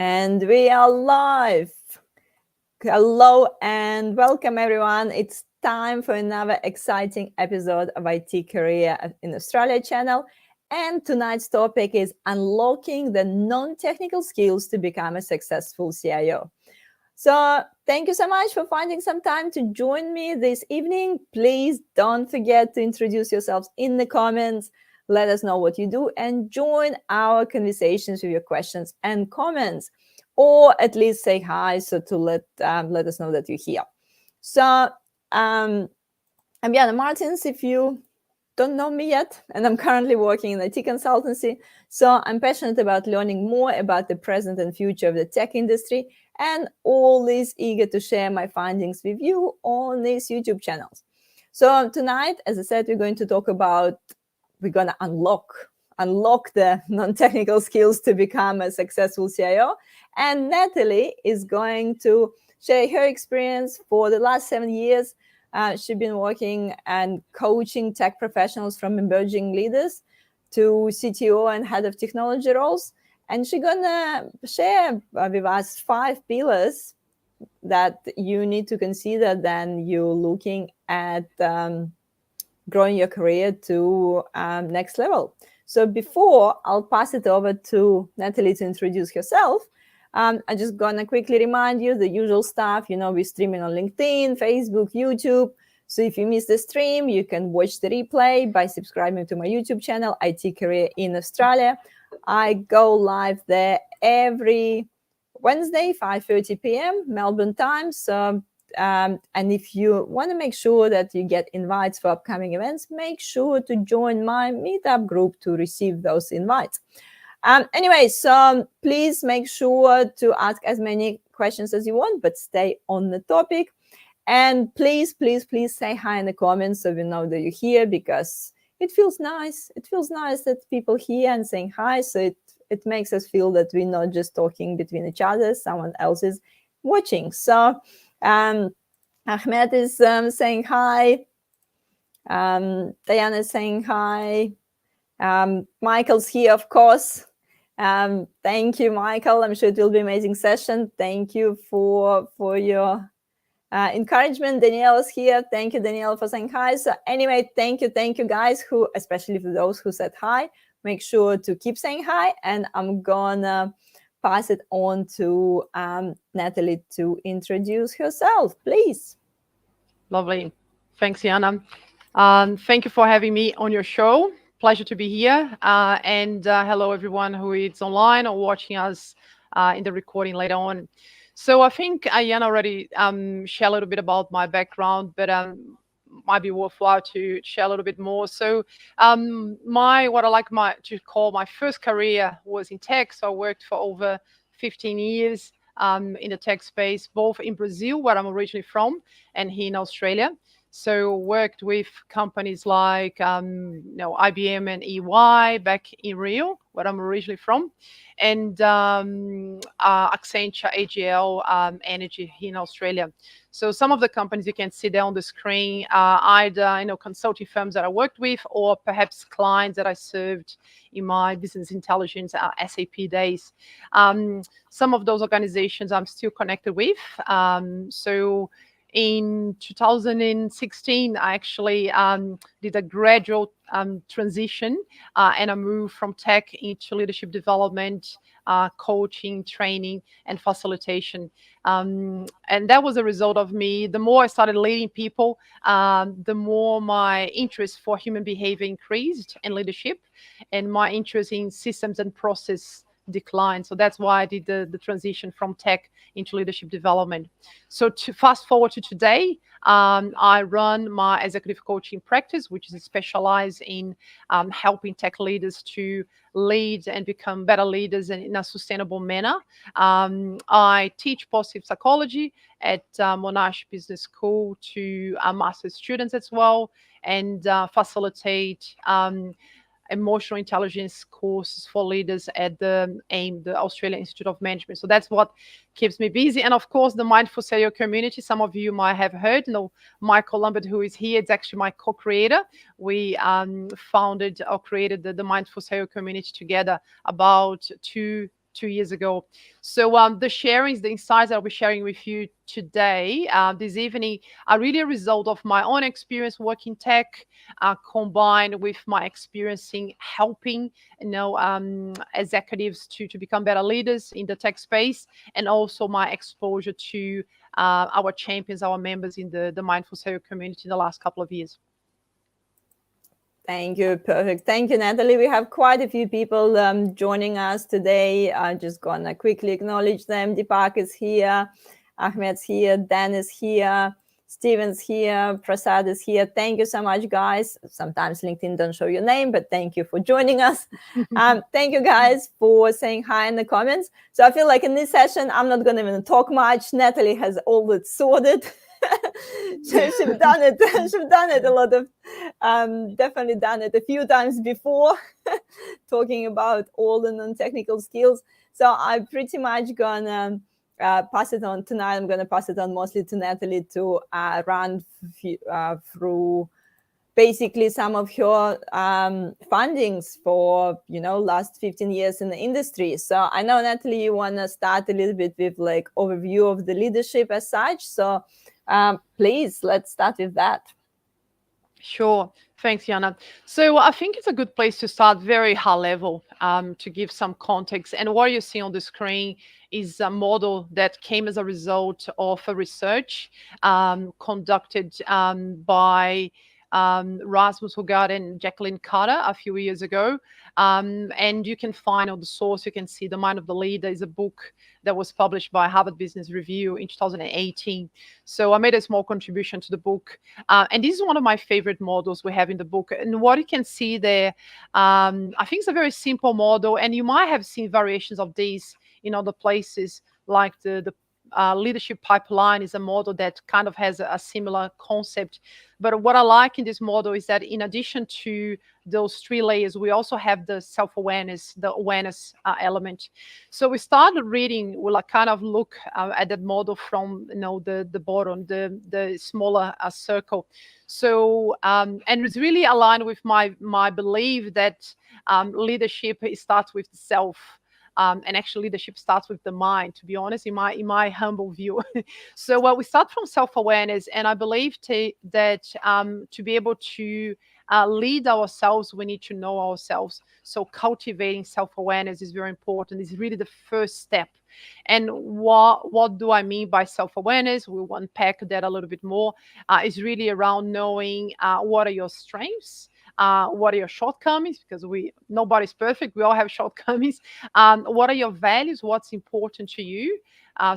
And we are live. Hello and welcome, everyone. It's time for another exciting episode of IT Career in Australia channel. And tonight's topic is unlocking the non-technical skills to become a successful CIO. So thank you so much for finding some time to join me this evening. Please don't forget to introduce yourselves in the comments. Let us know what you do and join our conversations with your questions and comments, or at least say hi, so to let us know that you're here. So I'm Jana Martins, if you don't know me yet, and I'm currently working in IT consultancy. So I'm passionate about learning more about the present and future of the tech industry, and always eager to share my findings with you on these YouTube channels. So tonight, as I said, we're going to unlock the non-technical skills to become a successful CIO. And Nathalie is going to share her experience for the last 7 years. She's been working and coaching tech professionals from emerging leaders to CTO and head of technology roles. And she's going to share with us 5 pillars that you need to consider then you're looking at growing your career to next level. So before I'll pass it over to Nathalie to introduce herself, I'm just gonna quickly remind you the usual stuff. We're streaming on LinkedIn, Facebook, YouTube. So if you miss the stream, you can watch the replay by subscribing to my YouTube channel, IT Career in Australia. I go live there every Wednesday, 5:30 p.m. Melbourne time. So and if you want to make sure that you get invites for upcoming events, make sure to join my meetup group to receive those invites. Anyway, so please make sure to ask as many questions as you want, but stay on the topic. And please say hi in the comments so we know that you're here, because it feels nice. It feels nice that people here and saying hi. So it makes us feel that we're not just talking between each other, someone else is watching. So Ahmed is saying hi. Diana is saying hi. Michael's here, of course. Thank you, Michael. I'm sure it will be an amazing session. Thank you for your encouragement. Danielle is here. Thank you, Danielle, for saying hi. So anyway, thank you, guys, especially for those who said hi. Make sure to keep saying hi, and I'm gonna pass it on to Nathalie to introduce herself, please. Lovely. Thanks, Jana. Thank you for having me on your show. Pleasure to be here. And hello, everyone who is online or watching us in the recording later on. So I think Jana already shared a little bit about my background, but might be worthwhile to share a little bit more. So what I like to call my first career was in tech. So I worked for over 15 years in the tech space, both in Brazil, where I'm originally from, and here in Australia. So worked with companies like IBM and EY back in Rio, where I'm originally from, and Accenture, AGL, Energy here in Australia. So some of the companies you can see there on the screen are either consulting firms that I worked with, or perhaps clients that I served in my business intelligence SAP days. Some of those organizations I'm still connected with. So in 2016, I actually did a gradual transition and I moved from tech into leadership development, coaching, training, and facilitation. And that was a result of me. The more I started leading people, the more my interest for human behavior increased and leadership, and my interest in systems and process decline. So that's why I did the transition from tech into leadership development. So to fast forward to today, I run my executive coaching practice, which is specialized in helping tech leaders to lead and become better leaders in a sustainable manner. I teach positive psychology at Monash Business School to master's students as well, and facilitate emotional intelligence courses for leaders at the AIM, the Australian Institute of Management. So that's what keeps me busy. And of course, the Mindful CIO community, some of you might have heard, Michael Lambert, who is here, it's actually my co-creator. We founded or created the Mindful CIO community together about 2 2 years ago. So the sharings, the insights that I'll be sharing with you today, this evening, are really a result of my own experience working tech, combined with my experience in helping, executives to become better leaders in the tech space, and also my exposure to our champions, our members in the Mindful CIO community in the last couple of years. Thank you. Perfect. Thank you, Nathalie. We have quite a few people joining us today. I'm just going to quickly acknowledge them. Deepak is here. Ahmed's here. Dan is here. Steven's here. Prasad is here. Thank you so much, guys. Sometimes LinkedIn don't show your name, but thank you for joining us. Thank you, guys, for saying hi in the comments. So I feel like in this session, I'm not going to even talk much. Nathalie has all that sorted. She's done it. She's done it a lot of, definitely done it a few times before, talking about all the non-technical skills. So I'm pretty much gonna pass it on tonight. I'm gonna pass it on mostly to Nathalie to run through basically some of your fundings for last 15 years in the industry. So I know, Nathalie, you want to start a little bit with like overview of the leadership as such. So please, let's start with that. Sure. Thanks, Jana. So I think it's a good place to start very high level, to give some context. And what you see on the screen is a model that came as a result of a research conducted by Rasmus Hogard and Jacqueline Carter a few years ago. And you can find on the source, you can see The Mind of the Leader is a book that was published by Harvard Business Review in 2018. So I made a small contribution to the book. And this is one of my favorite models we have in the book. And what you can see there, I think it's a very simple model. And you might have seen variations of these in other places, like the leadership pipeline is a model that kind of has a similar concept. But what I like in this model is that in addition to those three layers, we also have the self-awareness, the awareness element. So we started reading, we'll kind of look at that model from the bottom, the smaller circle. So and it's really aligned with my belief that leadership starts with the self. And actually leadership starts with the mind, to be honest, in my humble view. So we start from self-awareness, and I believe that to be able to lead ourselves, we need to know ourselves. So cultivating self-awareness is very important. It's really the first step. And what do I mean by self-awareness? We'll unpack that a little bit more. It's really around knowing what are your strengths, what are your shortcomings, because nobody's perfect, we all have shortcomings. What are your values, what's important to you?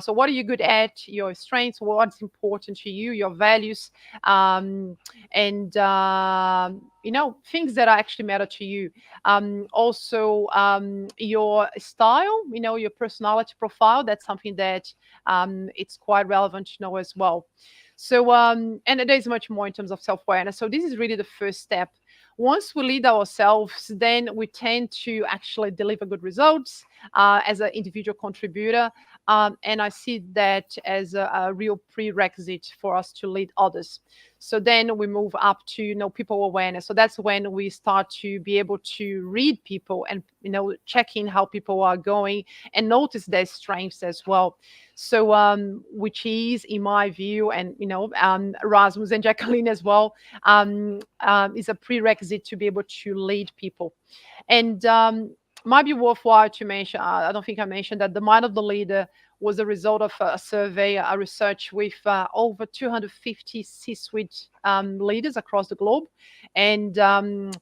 So what are you good at, your strengths, what's important to you, your values, and things that actually matter to you. Also your style, your personality profile, that's something that it's quite relevant to know as well. So and there's much more in terms of self-awareness. So this is really the first step. Once we lead ourselves, then we tend to actually deliver good results as an individual contributor. And I see that as a real prerequisite for us to lead others. So then we move up to people awareness. So that's when we start to be able to read people and check in how people are going and notice their strengths as well. So which is, in my view, and Rasmus and Jacqueline as well, is a prerequisite to be able to lead people. And might be worthwhile to mention, I don't think I mentioned that The Mind of the Leader was a result of a survey, a research with over 250 C-suite leaders across the globe. And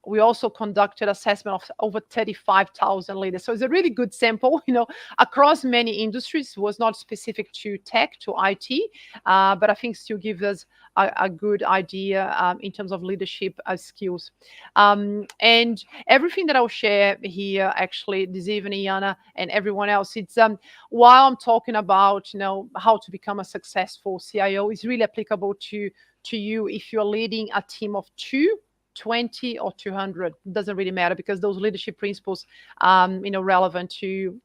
we also conducted assessment of over 35,000 leaders. So it's a really good sample, across many industries. It was not specific to tech, to IT, but I think still gives us a good idea in terms of leadership skills. And everything that I'll share here, actually, this evening, Jana, and everyone else, it's while I'm talking about, how to become a successful CIO, is really applicable to you if you're leading a team of 2, 20 or 200. It doesn't really matter, because those leadership principles relevant to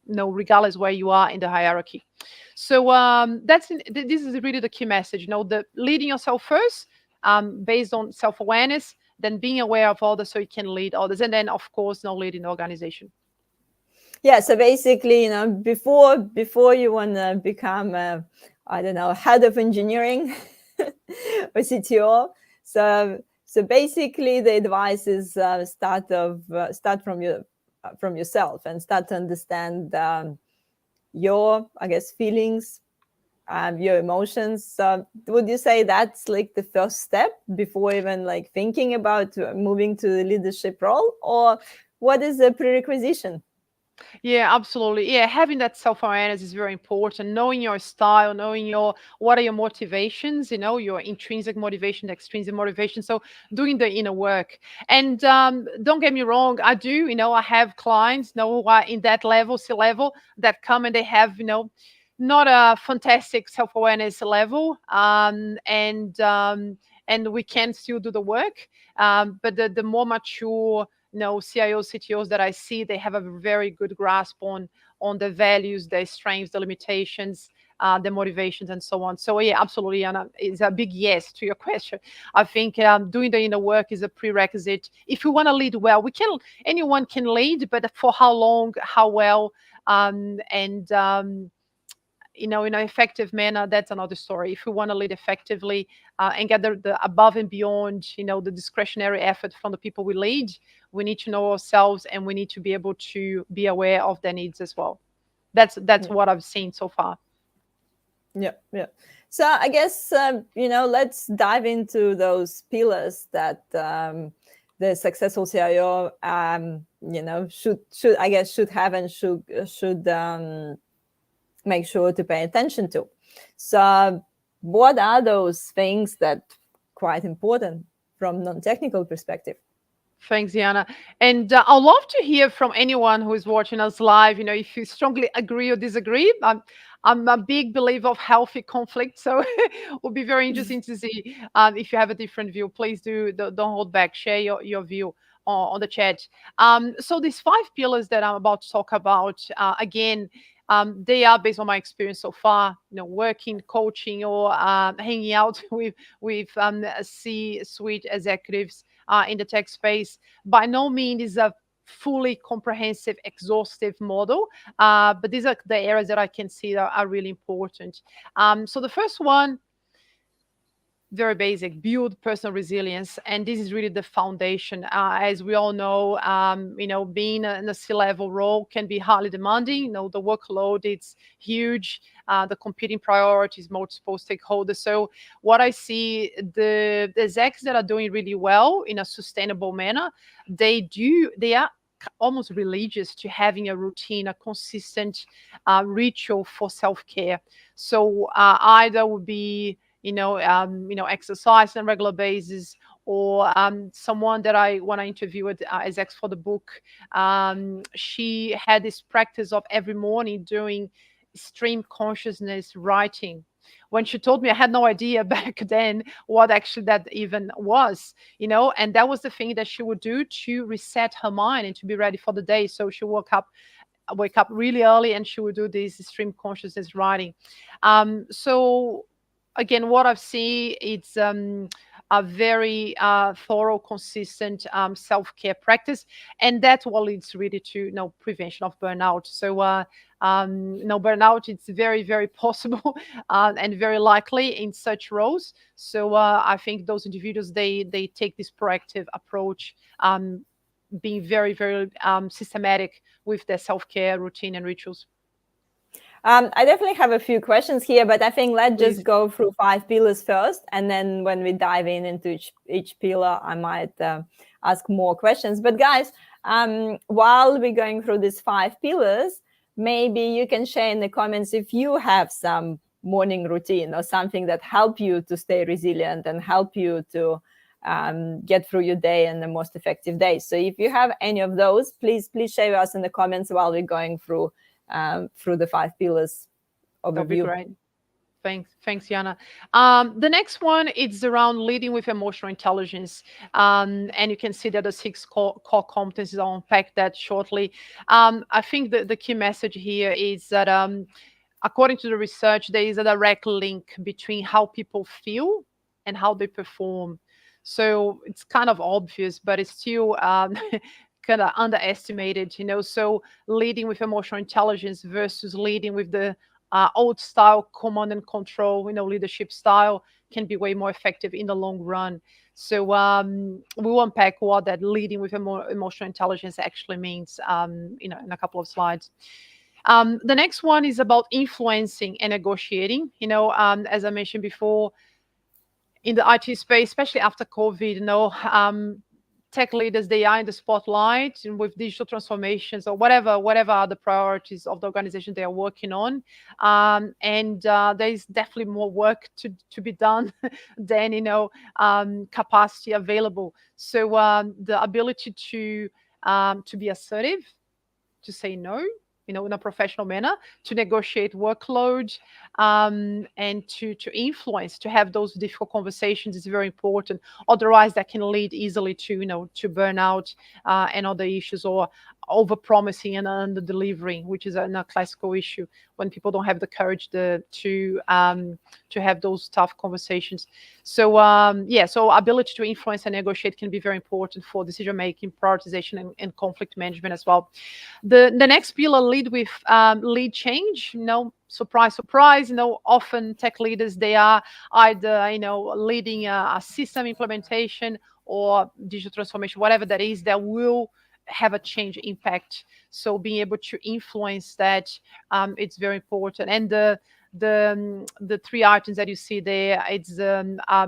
regardless where you are in the hierarchy. So this is really the key message, the leading yourself first, based on self-awareness, then being aware of others so you can lead others, and then of course leading the organization. Yeah, so basically, before you want to become I don't know, head of engineering or CTO. So basically the advice is start from yourself and start to understand your, I guess, feelings, your emotions. Would you say that's like the first step before even like thinking about moving to the leadership role, or what is the prerequisite? Yeah, absolutely. Yeah, having that self-awareness is very important. Knowing your style, knowing your what are your motivations, your intrinsic motivation, extrinsic motivation. So doing the inner work. And don't get me wrong, I do, I have clients, who are in that level, C-level, that come and they have, not a fantastic self-awareness level. And we can still do the work. But the more mature CIOs, CTOs that I see, they have a very good grasp on the values, their strengths, the limitations, the motivations, and so on. So yeah, absolutely, Anna, it's a big yes to your question. I think doing the inner work is a prerequisite. If we want to lead well, anyone can lead, but for how long, how well, and in an effective manner, that's another story. If we want to lead effectively and get the above and beyond, the discretionary effort from the people we lead, we need to know ourselves and we need to be able to be aware of their needs as well. That's Yeah, what I've seen so far. yeah, yeah. So I guess let's dive into those pillars that the successful CIO should have and should make sure to pay attention to. So what are those things that quite important from non-technical perspective? Thanks, Yana. And I'd love to hear from anyone who is watching us live. If you strongly agree or disagree. I'm a big believer of healthy conflict, so it will be very interesting to see if you have a different view. Please don't hold back. Share your view on the chat. So these 5 pillars that I'm about to talk about, again, they are based on my experience so far. Working, coaching, or hanging out with C-suite executives in the tech space. By no means is a fully comprehensive, exhaustive model, but these are the areas that I can see that are really important. So the first one, very basic, build personal resilience, and this is really the foundation. As we all know, being in a C-level role can be highly demanding. The workload, it's huge. The competing priorities, multiple stakeholders. So what I see, the execs that are doing really well in a sustainable manner, they are almost religious to having a routine, a consistent ritual for self-care. So either would be exercise on a regular basis, or someone that when I interviewed execs for the book, she had this practice of every morning doing stream consciousness writing. When she told me, I had no idea back then what actually that even was, and that was the thing that she would do to reset her mind and to be ready for the day. So she wake up really early and she would do this stream consciousness writing. So again, what I've seen, it's a very thorough, consistent self-care practice, and that's what leads really to prevention of burnout. So burnout, it's very, very possible and very likely in such roles. So I think those individuals, they take this proactive approach, being very, very systematic with their self-care routine and rituals. I definitely have a few questions here, but I think let's Please. just go through 5 pillars first, and then when we dive into each pillar, I might ask more questions. But guys, while we're going through these 5 pillars, maybe you can share in the comments if you have some morning routine or something that help you to stay resilient and help you to get through your day in the most effective day. So if you have any of those, please share with us in the comments while we're going through the 5 pillars overview. That'll be great. Thanks, Yana. The next one is around leading with emotional intelligence, and you can see that the 6 core competencies. I'll unpack that shortly. I think the key message here is that according to the research, there is a direct link between how people feel and how they perform. So it's kind of obvious, but it's still kind of underestimated, so leading with emotional intelligence versus leading with the old style command and control, leadership style can be way more effective in the long run. So we'll unpack what that leading with emotional intelligence actually means, in a couple of slides. The next one is about influencing and negotiating. As I mentioned before, in the IT space, especially after COVID, tech leaders, they are in the spotlight, and with digital transformations or whatever are the priorities of the organization they are working on. And there's definitely more work to be done than capacity available. So the ability to be assertive, to say no, in a professional manner, to negotiate workload, and to influence, to have those difficult conversations is very important. Otherwise, that can lead easily to burnout and other issues, or over promising and under delivering, which is a classical issue when people don't have the courage to have those tough conversations. So so ability to influence and negotiate can be very important for decision making, prioritization, and conflict management as well. The next pillar, lead with lead change. Surprise, surprise. Often tech leaders, they are either leading a system implementation or digital transformation, whatever that is, that will have a change impact. So being able to influence that, it's very important. And the three items that you see there, it's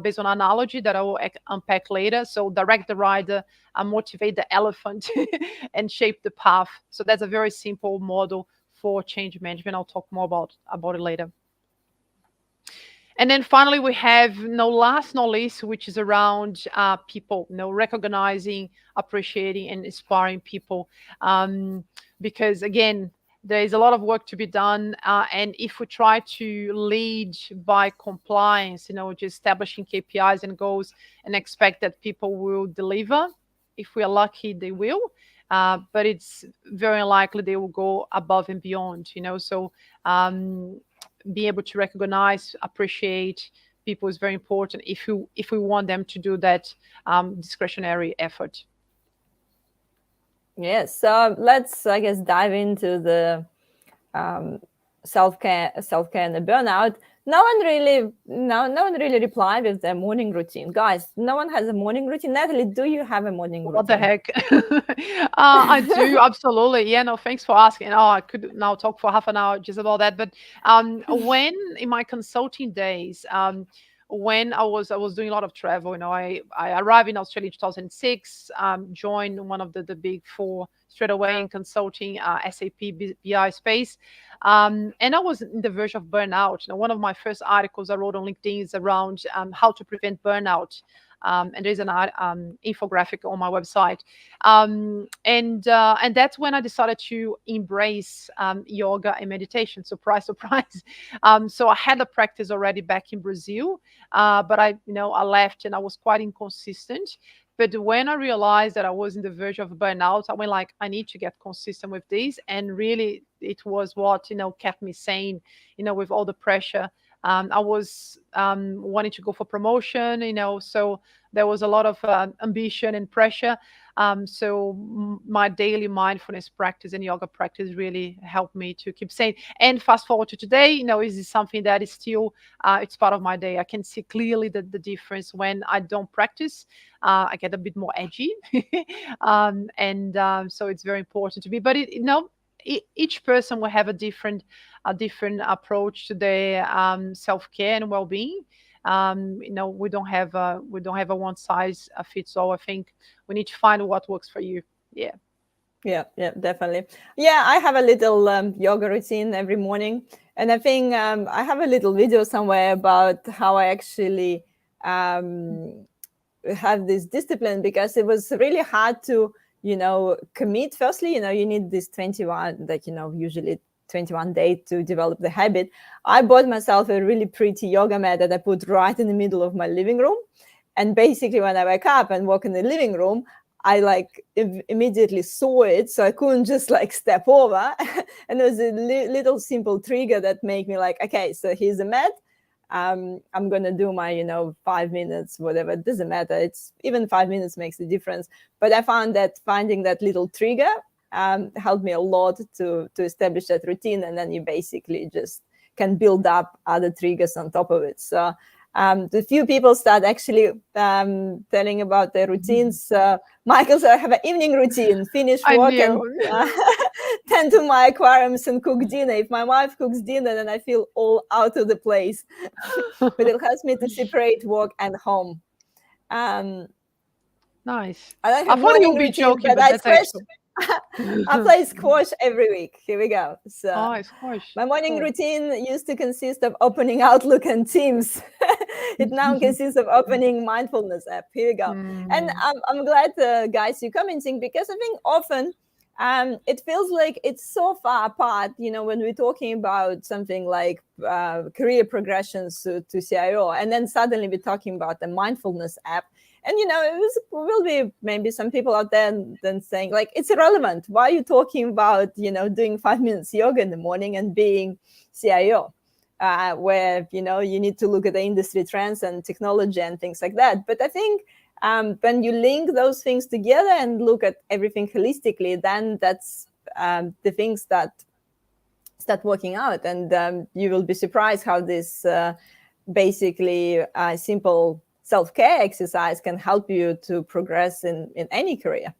based on analogy that I will unpack later. So direct the rider, motivate the elephant, and shape the path. So that's a very simple model for change management. I'll talk more about it later. And then finally, we have last not least, which is around people, recognizing, appreciating, and inspiring people. Because again, there is a lot of work to be done. And if we try to lead by compliance, just establishing KPIs and goals and expect that people will deliver, if we are lucky, they will. But it's very unlikely they will go above and beyond, So being able to recognize, appreciate people is very important if we want them to do that discretionary effort. Yes, so let's, I guess, dive into the self-care and the burnout. No one really replied with their morning routine. Guys, no one has a morning routine. Nathalie, do you have a morning routine? What the heck? I do, absolutely. Yeah, no, thanks for asking. I could now talk for half an hour just about that. But when in my consulting days, when I was doing a lot of travel, I arrived in Australia in 2006, joined one of the big four straight away in consulting, SAP BI space. And I was in the verge of burnout. One of my first articles I wrote on LinkedIn is around how to prevent burnout. And there's an infographic on my website. And that's when I decided to embrace yoga and meditation. Surprise, surprise. So I had a practice already back in Brazil, but I left and I was quite inconsistent. But when I realized that I was in the verge of burnout, I went like, I need to get consistent with this. And really, it was what, kept me sane, with all the pressure. I was wanting to go for promotion, so there was a lot of ambition and pressure. So my daily mindfulness practice and yoga practice really helped me to keep sane. And fast forward to today, is this something that is still, it's part of my day. I can see clearly the difference when I don't practice. I get a bit more edgy. So it's very important to me. But each person will have a different approach to their self-care and well-being. We don't have a one size fits all. I think we need to find what works for you. Yeah, definitely. Yeah, I have a little yoga routine every morning, and I think I have a little video somewhere about how I actually have this discipline, because it was really hard to commit. Firstly, you need this 21, usually 21 days to develop the habit. I bought myself a really pretty yoga mat that I put right in the middle of my living room. And basically when I wake up and walk in the living room, I immediately saw it. So I couldn't just step over. And there was a little simple trigger that made me okay, so here's the mat. I'm gonna do my 5 minutes, whatever. It doesn't matter. It's even 5 minutes makes a difference. But I found that finding that little trigger helped me a lot to establish that routine, and then you basically just can build up other triggers on top of it. So the few people start actually telling about their routines. Michael said, I have an evening routine, finish I work and knew. tend to my aquariums and cook dinner. If my wife cooks dinner, then I feel all out of the place. But it helps me to separate work and home. Um, Nice. I don't I have thought you morning would be routine, joking, but but I that's actually. I play squash every week. Here we go. So Oh, squash. my morning Cool. routine used to consist of opening Outlook and Teams. It now consists of opening mindfulness app. Here we go. And Mm. I'm glad, guys, you're commenting, because I think often it feels like it's so far apart, when we're talking about something like career progressions to CIO, and then suddenly we're talking about the mindfulness app. And will be maybe some people out there then saying, like, it's irrelevant. Why are you talking about doing 5 minutes yoga in the morning and being CIO, where you need to look at the industry trends and technology and things like that. But I think when you link those things together and look at everything holistically, then that's the things that start working out, and you will be surprised how this basically simple self-care exercise can help you to progress in any career.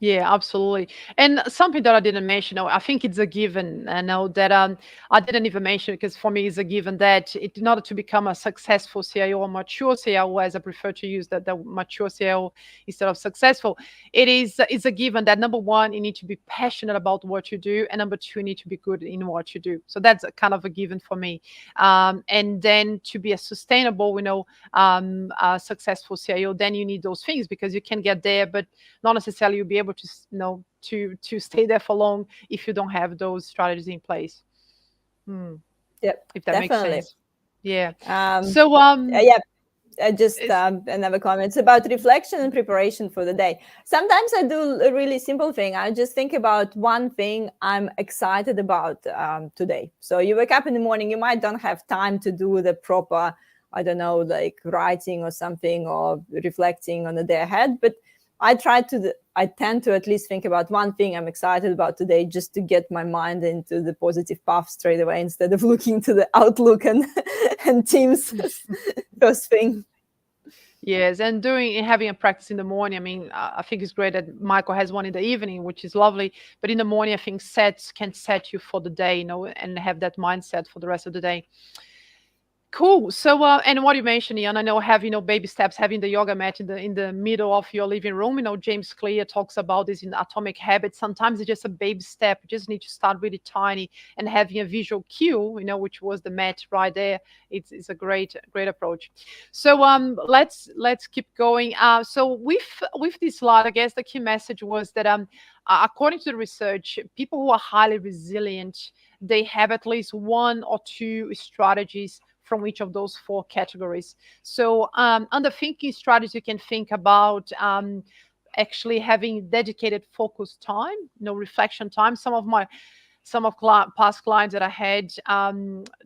Yeah, absolutely. And something that I didn't mention, I think it's a given. I know that I didn't even mention, because for me it's a given that in order to become a successful CIO or mature CIO, as I prefer to use the mature CIO instead of successful, it's a given that number one, you need to be passionate about what you do, and number two, you need to be good in what you do. So that's a kind of a given for me. And then to be a sustainable, successful CIO, then you need those things, because you can get there, but not necessarily you'll be able to to stay there for long if you don't have those strategies in place. Yep, If that makes definitely. sense. Yeah. um So yeah, just it's another comment. It's about reflection and preparation for the day. Sometimes I do a really simple thing. I just think about one thing I'm excited about today. So you wake up in the morning, you might don't have time to do the proper, I don't know, like writing or something, or reflecting on the day ahead. But I tend to at least think about one thing I'm excited about today, just to get my mind into the positive path straight away, instead of looking to the Outlook and and Teams first thing. yes, and having a practice in the morning. I mean, I think it's great that Michael has one in the evening, which is lovely. But in the morning, I think sets can set you for the day, and have that mindset for the rest of the day. Cool. So, and what you mentioned, Ian, I know having, baby steps, having the yoga mat in the middle of your living room. James Clear talks about this in Atomic Habits. Sometimes it's just a baby step. You just need to start really tiny, and having a visual cue, which was the mat right there. It's a great approach. So, let's keep going. So with this slide, I guess the key message was that according to the research, people who are highly resilient, they have at least one or two strategies from each of those four categories. So under thinking strategies, you can think about actually having dedicated focus time, reflection time. Past clients that I had,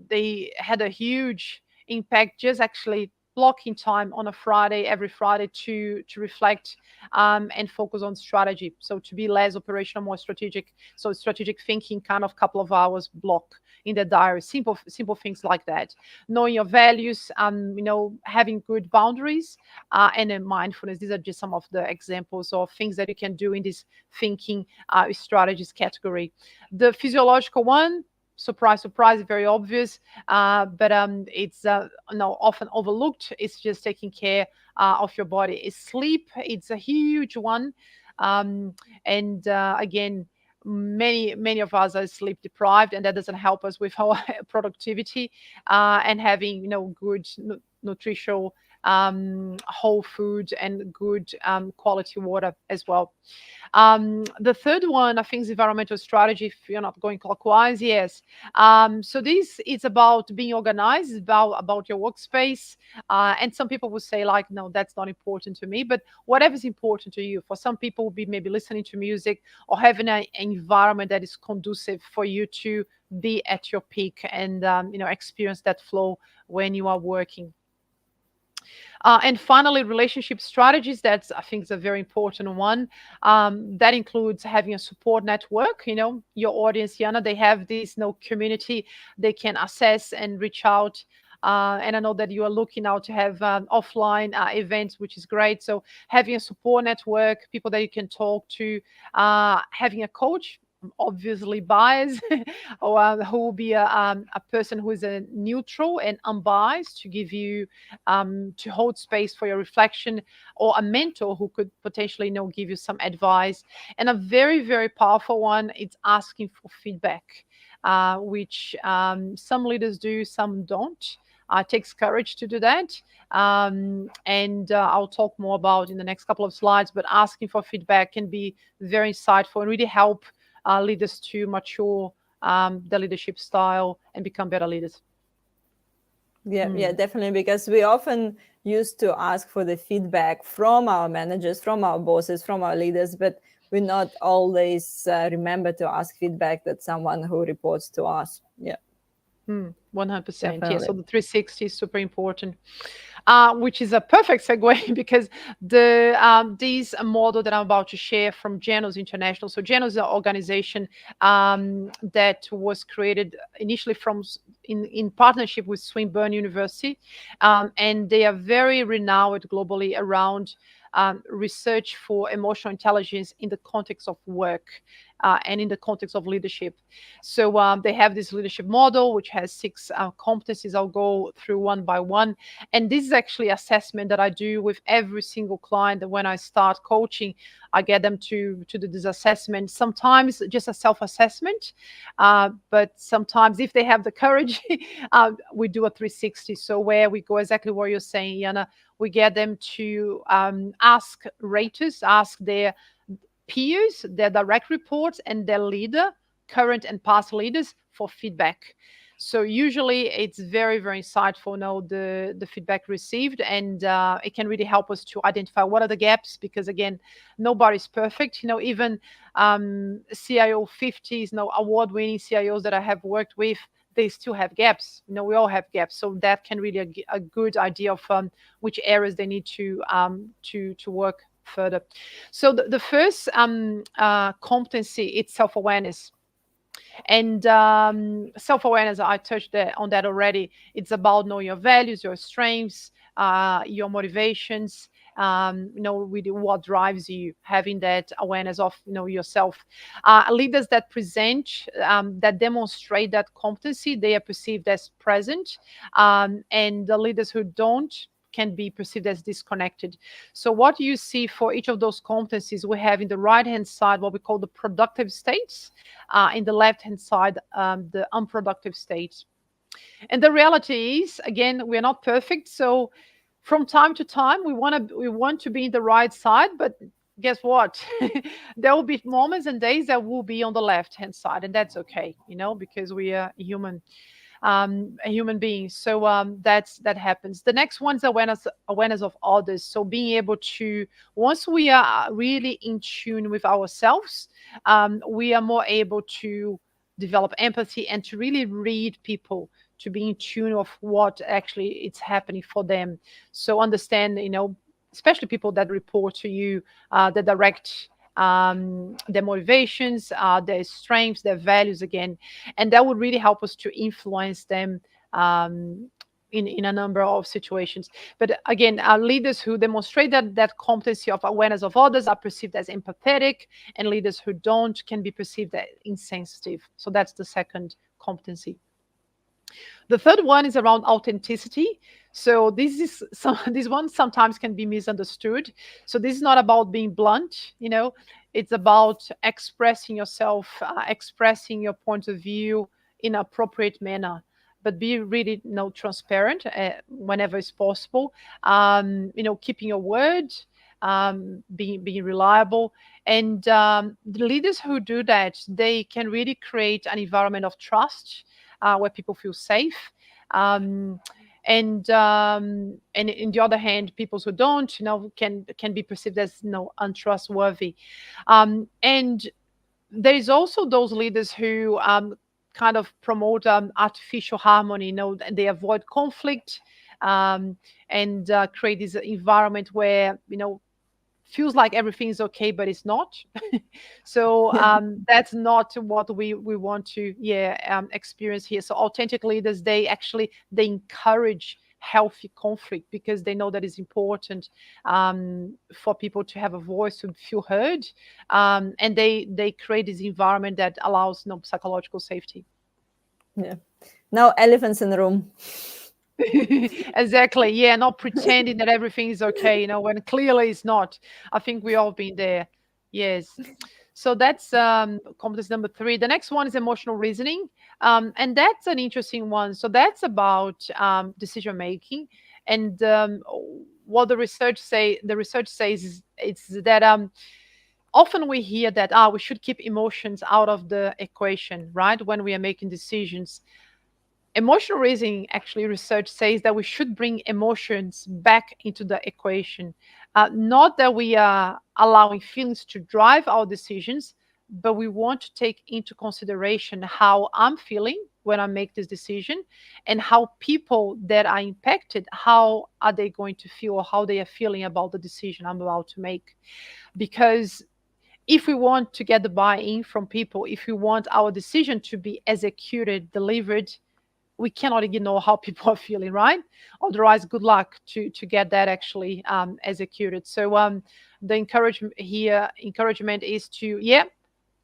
they had a huge impact just actually blocking time on a Friday, every Friday, to reflect and focus on strategy. So to be less operational, more strategic. So strategic thinking, kind of couple of hours block in the diary. Simple things like that. Knowing your values, having good boundaries, and then mindfulness. These are just some of the examples of things that you can do in this thinking strategies category. The physiological one, surprise, surprise, very obvious, but it's often overlooked. It's just taking care of your body. It's sleep. It's a huge one, and again, many of us are sleep deprived, and that doesn't help us with our productivity and having good nutritional whole food and good quality water as well. The third one, I think, is environmental strategy. If you're not going clockwise, yes. So this is about being organized, it's about your workspace. And some people will say, like, no, that's not important to me. But whatever is important to you. For some people, will be maybe listening to music or having an environment that is conducive for you to be at your peak and experience that flow when you are working. And finally, relationship strategies. That's, I think, is a very important one. That includes having a support network. Your audience, Yana, they have this community they can access and reach out. And I know that you are looking now to have offline events, which is great. So having a support network, people that you can talk to, having a coach, obviously biased, or who will be a person who is a neutral and unbiased to give you to hold space for your reflection, or a mentor who could potentially give you some advice. And a very, very powerful one is asking for feedback, which some leaders do, some don't. It takes courage to do that. And I'll talk more about in the next couple of slides, but asking for feedback can be very insightful and really help leaders to mature the leadership style and become better leaders. Yeah, definitely, because we often used to ask for the feedback from our managers, from our bosses, from our leaders, but we not always remember to ask feedback that someone who reports to us. Yeah. 100%. Yeah. So the 360 is super important, which is a perfect segue because this model that I'm about to share from Genos International. So Genos is an organization that was created initially in partnership with Swinburne University, and they are very renowned globally around research for emotional intelligence in the context of work and in the context of leadership. So they have this leadership model, which has 6 competencies. I'll go through one by one. And this is actually assessment that I do with every single client. That when I start coaching, I get them to do this assessment. Sometimes just a self-assessment, but sometimes if they have the courage, we do a 360. So where we go exactly what you're saying, Yana, we get them to ask raters, ask their peers, their direct reports, and their leader, current and past leaders, for feedback. So usually it's very, very insightful now, the feedback received, and it can really help us to identify what are the gaps, because again, nobody's perfect. Even CIO 50s, award-winning CIOs that I have worked with, they still have gaps. We all have gaps. So that can really be a good idea of which areas they need to work further. So the first competency is self-awareness. And self-awareness, I touched on that already. It's about knowing your values, your strengths, your motivations, really what drives you, having that awareness of yourself. Leaders that present, that demonstrate that competency, they are perceived as present, and the leaders who don't can be perceived as disconnected. So what you see for each of those competencies, we have in the right-hand side what we call the productive states, in the left-hand side, the unproductive states. And the reality is, again, we're not perfect. So from time to time, we want to be in the right side, but guess what? There will be moments and days that will be on the left-hand side, and that's okay, because we are human. A human being. So that happens. The next one is awareness of others. So being able to, once we are really in tune with ourselves, we are more able to develop empathy and to really read people, to be in tune of what actually it's happening for them. So understand, especially people that report to you, the direct their motivations, their strengths, their values again, and that would really help us to influence them in a number of situations. But again, leaders who demonstrate that competency of awareness of others are perceived as empathetic, and leaders who don't can be perceived as insensitive. So that's the second competency. The third one is around authenticity. So this one sometimes can be misunderstood. So this is not about being blunt, it's about expressing yourself, expressing your point of view in an appropriate manner, but be really transparent whenever it's possible. Keeping your word, being reliable. And the leaders who do that, they can really create an environment of trust, where people feel safe. And in the other hand, people who don't, can be perceived as untrustworthy. And there is also those leaders who kind of promote artificial harmony. They avoid conflict, and create this environment where feels like everything's okay, but it's not. So that's not what we want to experience here. So authentic leaders, they encourage healthy conflict because they know that it's important for people to have a voice, to feel heard, and they create this environment that allows psychological safety. Yeah, no elephants in the room. Exactly. Yeah, not pretending that everything is okay, when clearly it's not. I think we all been there. Yes. So that's competence number 3. The next one is emotional reasoning, and that's an interesting one. So that's about decision making, and what the research says is it's that often we hear that we should keep emotions out of the equation, right? When we are making decisions. Emotional reasoning, actually, research says that we should bring emotions back into the equation. Not that we are allowing feelings to drive our decisions, but we want to take into consideration how I'm feeling when I make this decision, and how people that are impacted, how are they going to feel, or how they are feeling about the decision I'm about to make. Because if we want to get the buy-in from people, if we want our decision to be executed, delivered, we cannot ignore how people are feeling, right? Otherwise, good luck to get that actually executed. So the encouragement is to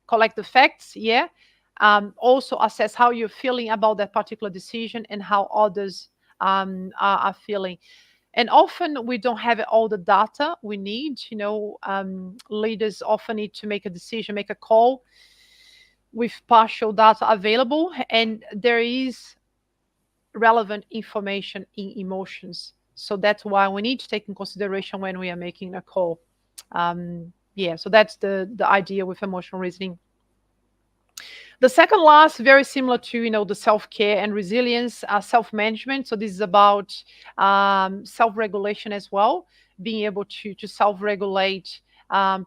collect the facts, also assess how you're feeling about that particular decision and how others are feeling. And often we don't have all the data we need. Leaders often need to make a decision, make a call with partial data available, and there is relevant information in emotions. So that's why we need to take in consideration when we are making a call. So that's the idea with emotional reasoning. The second last, very similar to the self-care and resilience, self-management. So this is about self-regulation as well, being able to self-regulate,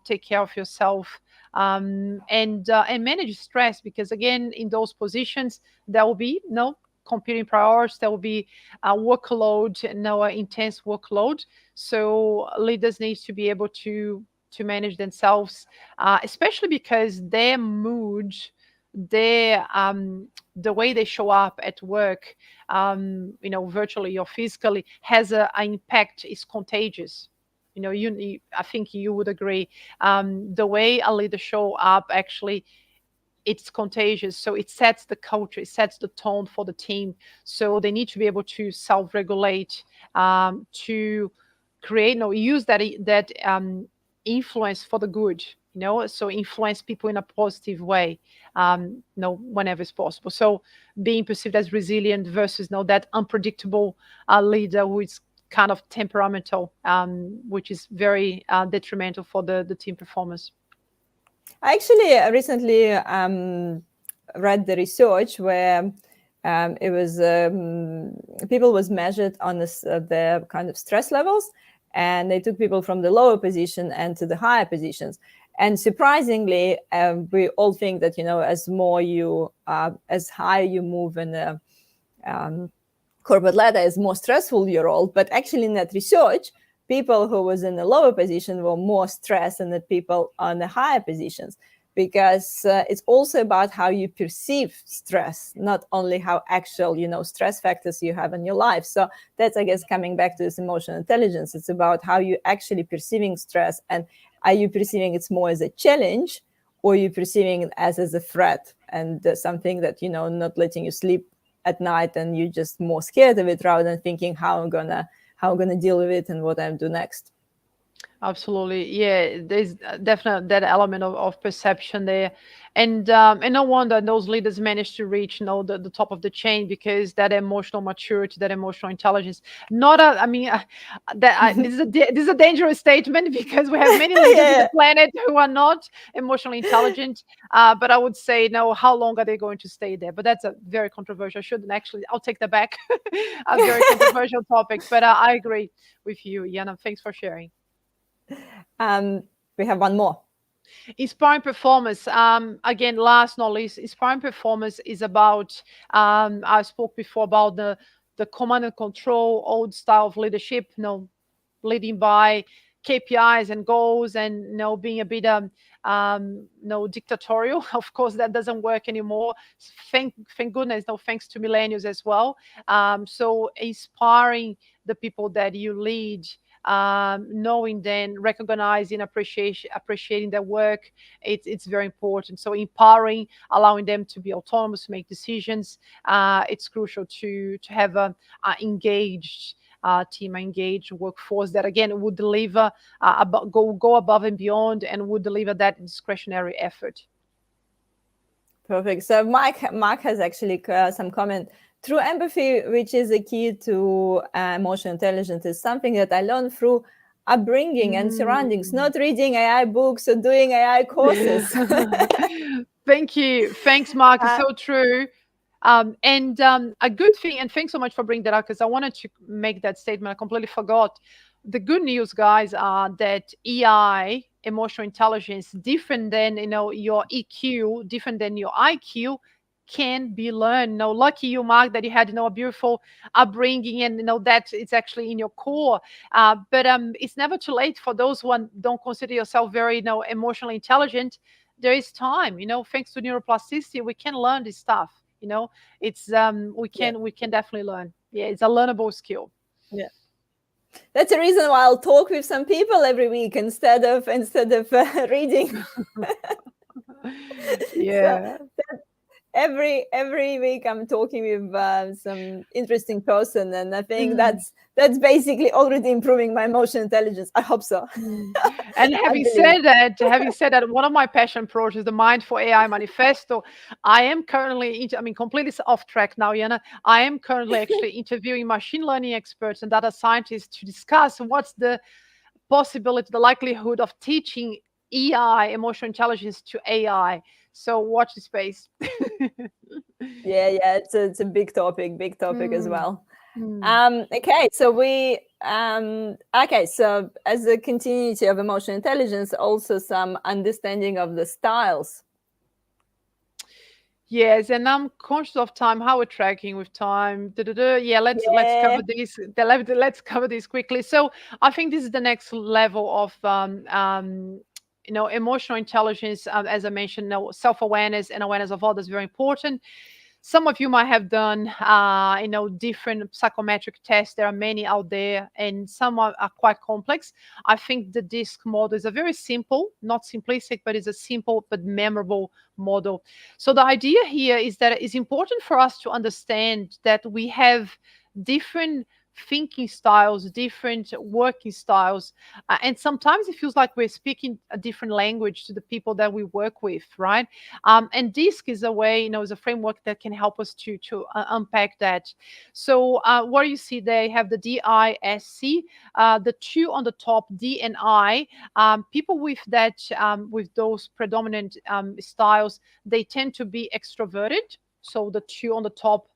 take care of yourself, and manage stress. Because again, in those positions, there will be competing priorities, there will be a workload, intense workload. So leaders need to be able to manage themselves, especially because their mood, their the way they show up at work, virtually or physically, has an impact, is contagious. I think you would agree. The way a leader show up, actually, it's contagious. So it sets the culture, it sets the tone for the team. So they need to be able to self-regulate, to create, use that influence for the good. So influence people in a positive way, whenever it's possible. So being perceived as resilient versus that unpredictable leader who is kind of temperamental, which is very detrimental for the team performance. I actually recently read the research where it was people was measured on their kind of stress levels, and they took people from the lower position and to the higher positions. And surprisingly, we all think that as higher you move in the corporate ladder, is more stressful your role. But actually, in that research, people who was in the lower position were more stressed than the people on the higher positions, because it's also about how you perceive stress, not only how actual stress factors you have in your life. So that's, I guess, coming back to this emotional intelligence. It's about how you actually perceiving stress, and are you perceiving it more as a challenge, or are you perceiving it as a threat and something that not letting you sleep at night, and you're just more scared of it rather than thinking how I'm gonna deal with it and what I'm do next. Absolutely. Yeah, there's definitely that element of perception there. And no wonder those leaders manage to reach the top of the chain, because that emotional maturity, that emotional intelligence. Not a, I mean, this is a dangerous statement, because we have many leaders in the planet who are not emotionally intelligent. But I would say, how long are they going to stay there? But that's a very controversial. I'll take that back. A very controversial topic. But I agree with you, Yana. Thanks for sharing. We have one more. Inspiring performance. Again, last not least, inspiring performance is about. I spoke before about the command and control old style of leadership. Leading by KPIs and goals, and being a bit dictatorial. Of course, that doesn't work anymore. Thank goodness. No, thanks to millennials as well. So inspiring the people that you lead, knowing then recognizing appreciating their work, it's very important. So empowering, allowing them to be autonomous, to make decisions. It's crucial to have a engaged team, engaged workforce that again would deliver go above and beyond, and would deliver that discretionary effort. Perfect. So Mark has actually some comment. True empathy, which is a key to emotional intelligence, is something that I learned through upbringing and surroundings, not reading AI books or doing AI courses. Thank you. Thanks, Mark. It's so true. And a good thing, and thanks so much for bringing that up, because I wanted to make that statement. I completely forgot. The good news, guys, are that EI, emotional intelligence, different than your EQ, different than your IQ, can be learned. Lucky you, Mark, that you had a beautiful upbringing, and that it's actually in your core. But it's never too late for those who don't consider yourself very emotionally intelligent. There is time. Thanks to neuroplasticity, we can learn this stuff. It's we can definitely learn. Yeah, it's a learnable skill. Yeah. That's the reason why I'll talk with some people every week instead of reading. Yeah. So every week I'm talking with some interesting person, and I think that's basically already improving my emotional intelligence. I hope so. And having said that, one of my passion projects, the Mindful AI Manifesto, I am currently, completely off track now, Yana. I am currently actually interviewing machine learning experts and data scientists to discuss what's the possibility, the likelihood of teaching EI, emotional intelligence, to AI. So watch the space. Yeah, it's a big topic as well. Okay, so so as a continuity of emotional intelligence, also some understanding of the styles. Yes, and I'm conscious of time. How we're tracking with time? Yeah, let's cover this. Let's cover this quickly. So I think this is the next level of emotional intelligence. As I mentioned, self-awareness and awareness of others is very important. Some of you might have done, different psychometric tests. There are many out there, and some are quite complex. I think the DISC model is a very simple, not simplistic, but it's a simple but memorable model. So the idea here is that it's important for us to understand that we have different thinking styles, different working styles, and sometimes it feels like we're speaking a different language to the people that we work with, right? And DISC is a way, is a framework that can help us to unpack that. So what you see there, you have the DISC, the two on the top, D and I. People with that, with those predominant styles, they tend to be extroverted. So the two on the top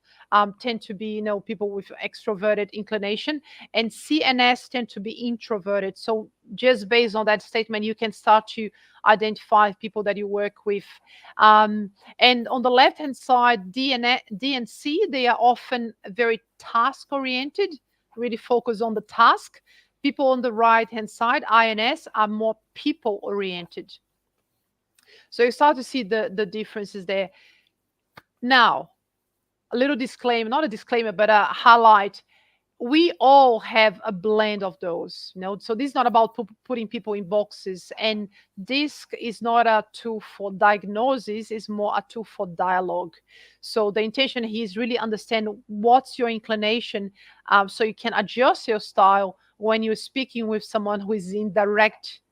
tend to be, people with extroverted inclination, and C and S tend to be introverted. So just based on that statement, you can start to identify people that you work with. And on the left-hand side, D and C, they are often very task-oriented, really focus on the task. People on the right-hand side, I and S, are more people-oriented. So you start to see the differences there. Now, a little disclaimer, not a disclaimer, but a highlight. We all have a blend of those, so this is not about putting people in boxes, and DISC is not a tool for diagnosis, it's more a tool for dialogue. So the intention here is really understand what's your inclination, so you can adjust your style when you're speaking with someone who is in direct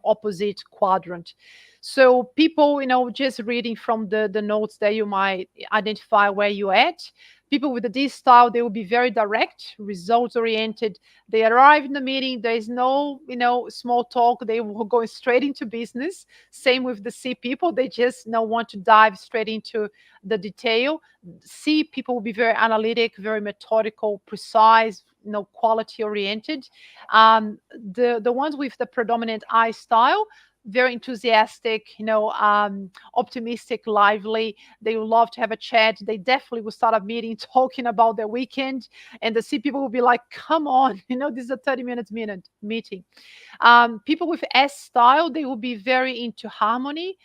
opposite quadrant. So people, just reading from the notes there, you might identify where you're at. People with the D style, they will be very direct, results oriented. They arrive in the meeting, there is no, small talk. They will go straight into business. Same with the C people, they just want to dive straight into the detail. C people will be very analytic, very methodical, precise, quality oriented. The ones with the predominant I style, very enthusiastic, optimistic, lively. They will love to have a chat. They definitely will start a meeting talking about their weekend, and the C people will be like, "Come on, this is a 30 minute meeting." People with S style, they will be very into harmony,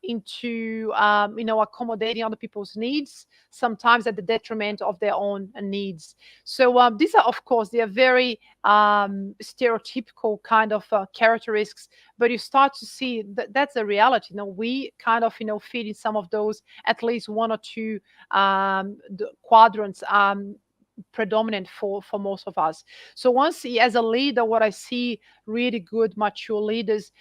into accommodating other people's needs, sometimes at the detriment of their own needs. So these are, of course, they are very stereotypical kind of characteristics, but you start to see that that's a reality. We kind of fit in some of those, at least one or two quadrants, predominant for most of us. So once, as a leader, what I see, really good mature leaders,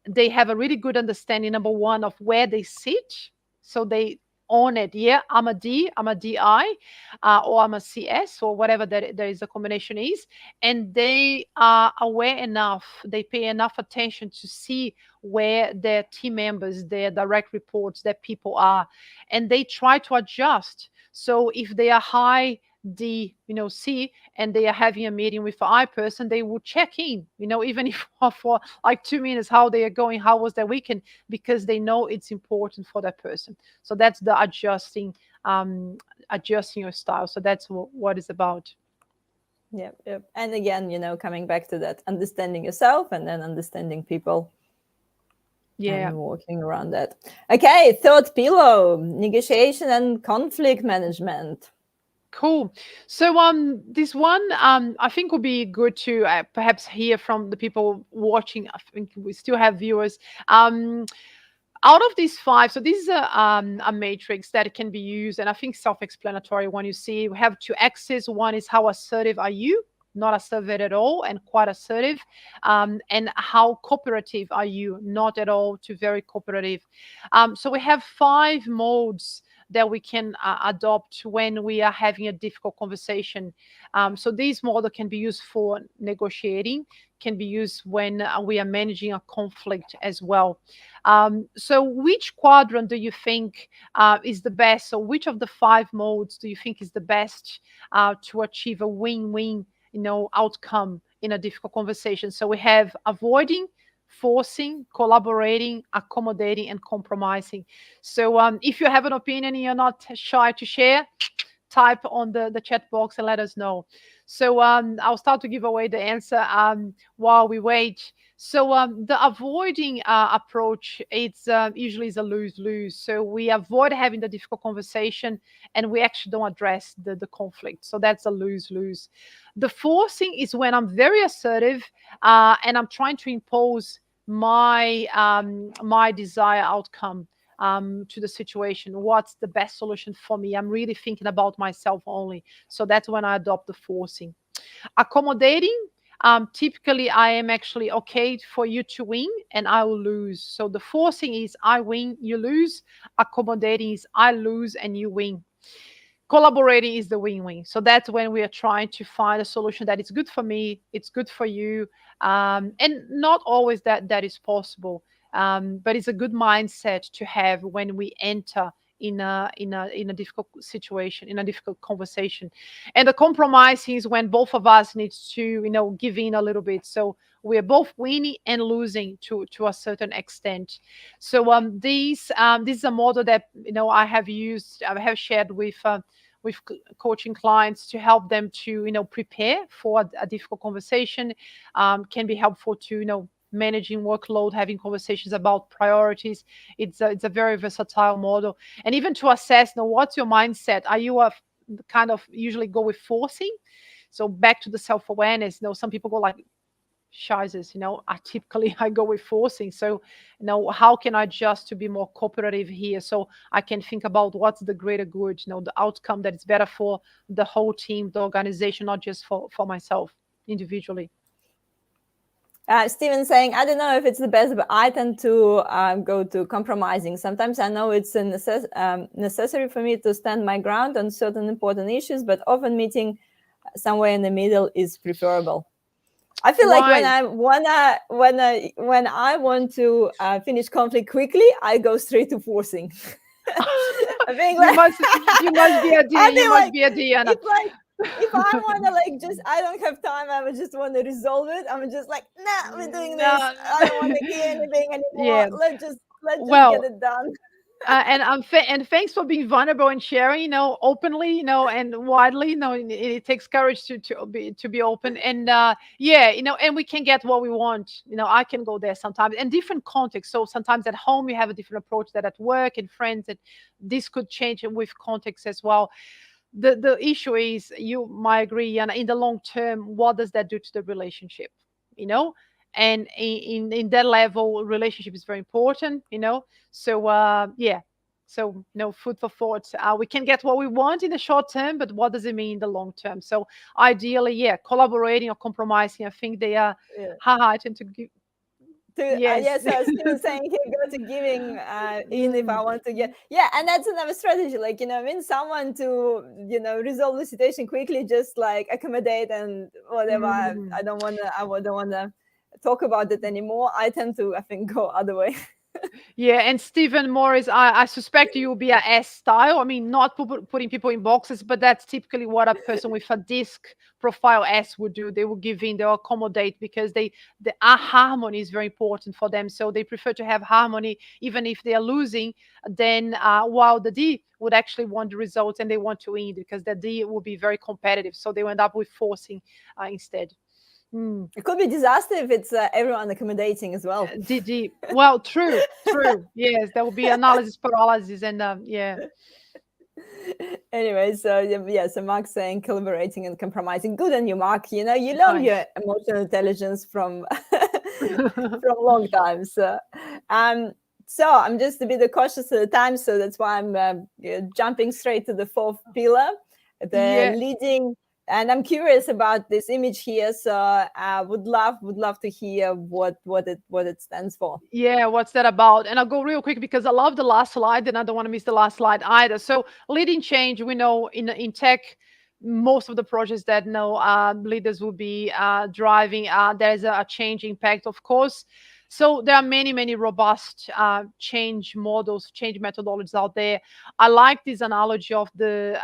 they have a really good understanding, number one, of where they sit. So they own it. Yeah, I'm a D, I'm a DI, or I'm a CS, or whatever that there is, a combination is. And they are aware enough, they pay enough attention to see where their team members, their direct reports, their people are, and they try to adjust. So if they are high D, C, and they are having a meeting with the I person, they will check in, even if for like 2 minutes, how they are going, how was their weekend, because they know it's important for that person. So that's the adjusting your style. So that's what it's about. Yeah. And again, coming back to that, understanding yourself and then understanding people. Yeah. And walking around that. Okay, third pillar, negotiation and conflict management. Cool. So this one I think would be good to perhaps hear from the people watching. I think we still have viewers. Out of these five, so this is a matrix that can be used, and I think self-explanatory. When you see, we have two axes. One is how assertive are you, not assertive at all, and quite assertive, and how cooperative are you, not at all to very cooperative. So we have 5 modes that we can adopt when we are having a difficult conversation. So these model can be used for negotiating, can be used when we are managing a conflict as well. So which quadrant do you think is the best? So which of the 5 modes do you think is the best to achieve a win-win, outcome in a difficult conversation? So we have avoiding, forcing, collaborating, accommodating, and compromising. So if you have an opinion and you're not shy to share, type on the chat box and let us know. So I'll start to give away the answer while we wait. So the avoiding approach, it's usually is a lose-lose. So we avoid having the difficult conversation and we actually don't address the conflict. So that's a lose-lose. The forcing is when I'm very assertive and I'm trying to impose my my desired outcome to the situation. What's the best solution for me? I'm really thinking about myself only. So that's when I adopt the forcing. Accommodating, typically I am actually okay for you to win and I will lose. So the forcing is I win, you lose. Accommodating is I lose and you win. Collaborating is the win-win. So that's when we are trying to find a solution that is good for me, it's good for you, and not always that is possible. But it's a good mindset to have when we enter in a difficult situation, in a difficult conversation. And the compromise is when both of us needs to give in a little bit. So we are both winning and losing to a certain extent. So this is a model that I have shared with coaching clients to help them to prepare for a difficult conversation. Can be helpful to managing workload, having conversations about priorities. It's a very versatile model, and even to assess what's your mindset. Are you a kind of usually go with forcing? So back to the self-awareness. Some people go like sizes, I go with forcing. So how can I adjust to be more cooperative here, so I can think about what's the greater good, the outcome that is better for the whole team, the organization, not just for myself individually. Steven saying, I don't know if it's the best, but I tend to go to compromising. Sometimes I know it's a necessary for me to stand my ground on certain important issues, but often meeting somewhere in the middle is preferable. I feel like when I want to finish conflict quickly, I go straight to forcing. I think you must be a D. You must be a D, Anna. It's like if I want to like just, I don't have time, I would just want to resolve it. I'm just like, nah, we're doing this. No, I don't want to hear anything anymore. yeah. Let's get Well, it done. and thanks for being vulnerable and sharing, openly, and widely. It takes courage to be open, and yeah, and we can get what we want. I can go there sometimes in different contexts. So sometimes at home you have a different approach than at work and friends, and this could change with context as well. The issue is, you might agree, and in the long term, what does that do to the relationship? you know and in that level, relationship is very important. So yeah. So no, food for thought. We can get what we want in the short term, but what does it mean in the long term? So ideally, yeah, collaborating or compromising, I think they are Yeah. heightened to give. Yes. Yes, I was still saying here, go to giving, even if I Mm, want to get, yeah, and that's another strategy. Like, when someone to, resolve the situation quickly, just like accommodate and whatever. I mm. don't want to, don't want to talk about it anymore. I tend to, I think, go other way. Yeah, and Stephen Morris, I suspect you will be a S style. I mean, not putting people in boxes, but that's typically what a person with a disc profile S would do. They will give in, they'll accommodate, because the harmony is very important for them. So they prefer to have harmony, even if they are losing. Then, while the D would actually want the results and they want to win, because the D will be very competitive. So they end up with forcing instead. Mm. It could be disaster if it's everyone accommodating as well. DD. Well, true, true. Yes, there will be analysis paralysis, and yeah. Anyway, so yeah, so Mark's saying collaborating and compromising. Good on you, Mark. You learn your Nice. emotional intelligence from from long time. So I'm just a bit cautious of the time, so that's why I'm jumping straight to the fourth pillar, the Yeah. leading. And I'm curious about this image here, so I would love to hear what it stands for. Yeah, what's that about? And I'll go real quick because I love the last slide and I don't want to miss the last slide either. So, leading change, we know in tech, most of the projects that leaders will be driving, there's a change impact, of course. So there are many, many robust change models, change methodologies out there. I like this analogy of the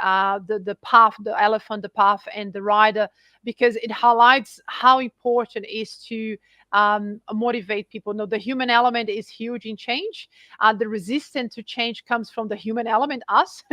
path, the elephant, the path, and the rider, because it highlights how important it is to motivate people. No, the human element is huge in change. The resistance to change comes from the human element, us.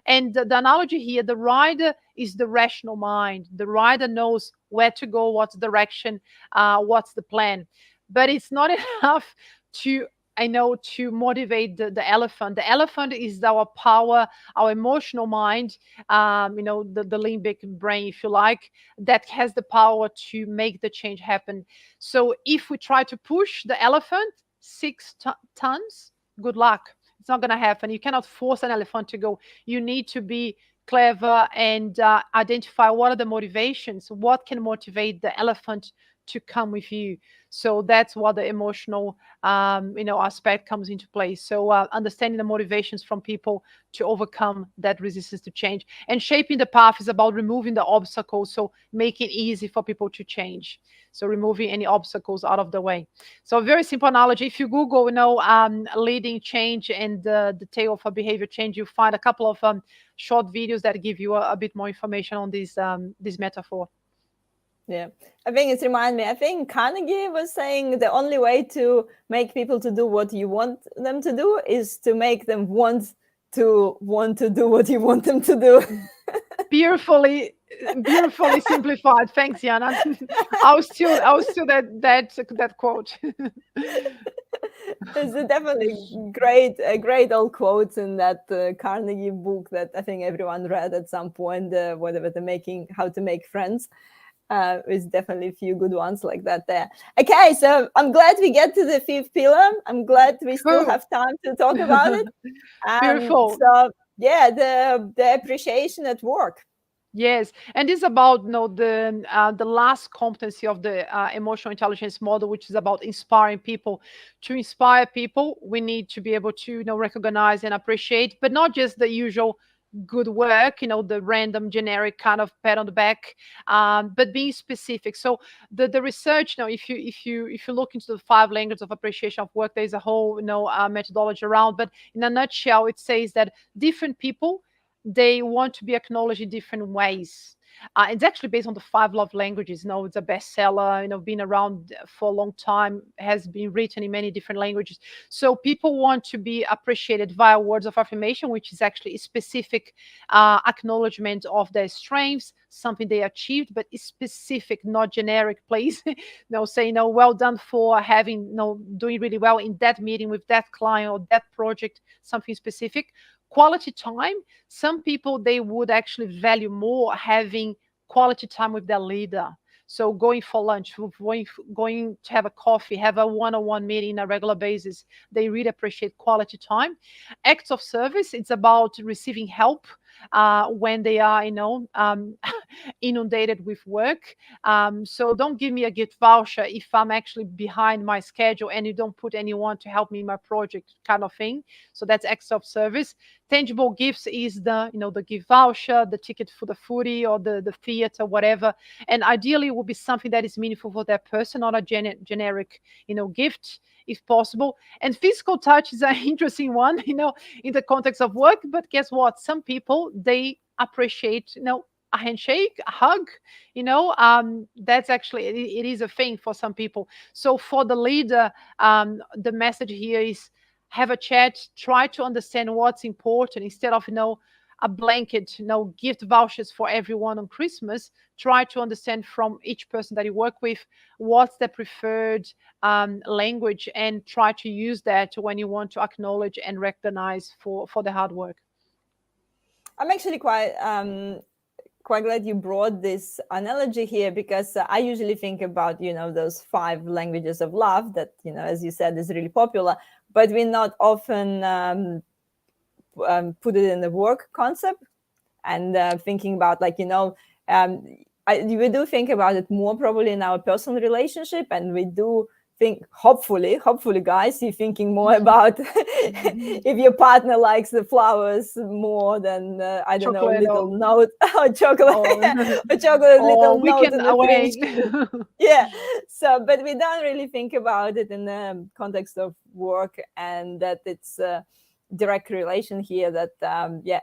And the analogy here, the rider is the rational mind. The rider knows where to go, what's the direction, what's the plan. But it's not enough to, to motivate the elephant. The elephant is our power, our emotional mind, the limbic brain, if you like, that has the power to make the change happen. So if we try to push the elephant 6 tons, good luck. It's not going to happen. You cannot force an elephant to go. You need to be clever and identify what are the motivations, what can motivate the elephant to come with you. So that's what the emotional aspect comes into play. So understanding the motivations from people to overcome that resistance to change, and shaping the path is about removing the obstacles, so making it easy for people to change. So removing any obstacles out of the way. So a very simple analogy, if you Google leading change and the tale of a behavior change, you find a couple of short videos that give you a bit more information on this metaphor. Yeah, I think it's remind me. I think Carnegie was saying the only way to make people to do what you want them to do is to make them want to do what you want them to do. Beautifully simplified. Thanks, Jana. I was still that quote. There's definitely great old quotes in that Carnegie book that I think everyone read at some point. Whatever how to make friends. There's definitely a few good ones like that there. Okay, so I'm glad we get to the fifth pillar. I'm glad we still have time to talk about it. Beautiful. So yeah, the appreciation at work. Yes, and this is about the last competency of the emotional intelligence model, which is about inspiring people. To inspire people, we need to be able to recognize and appreciate, but not just the usual good work, the random generic kind of pat on the back, but being specific. So the research, if you look into the 5 languages of appreciation of work, there's a whole methodology around. But in a nutshell, it says that different people, they want to be acknowledged in different ways. It's actually based on the 5 love languages. It's a bestseller, been around for a long time, has been written in many different languages. So people want to be appreciated via words of affirmation, which is actually a specific acknowledgement of their strengths, something they achieved, but it's specific, not generic, please. Saying, well done for having, doing really well in that meeting with that client or that project, something specific. Quality time, some people, they would actually value more having quality time with their leader. So going for lunch, going to have a coffee, have a one-on-one meeting on a regular basis, they really appreciate quality time. Acts of service, it's about receiving help when they are, inundated with work. So don't give me a gift voucher if I'm actually behind my schedule and you don't put anyone to help me in my project, kind of thing. So that's acts of service. Tangible gifts is the gift voucher, the ticket for the footy or the theater, whatever. And ideally it will be something that is meaningful for that person, not a generic, gift, if possible. And physical touch is an interesting one, in the context of work. But guess what? Some people, they appreciate, a handshake, a hug, that's actually, it is a thing for some people. So for the leader, the message here is have a chat, try to understand what's important instead of, a blanket, gift vouchers for everyone on Christmas. Try to understand from each person that you work with what's their preferred language, and try to use that when you want to acknowledge and recognize for the hard work. I'm actually quite glad you brought this analogy here, because I usually think about, those 5 languages of love that, as you said, is really popular, but we not often put it in the work concept, and thinking about, like, we do think about it more probably in our personal relationship, and we do think, hopefully guys, you're thinking more about if your partner likes the flowers more than I don't know, little note or chocolate or chocolate little note in the fridge. Yeah. So, but we don't really think about it in the context of work, and that it's direct relation here, that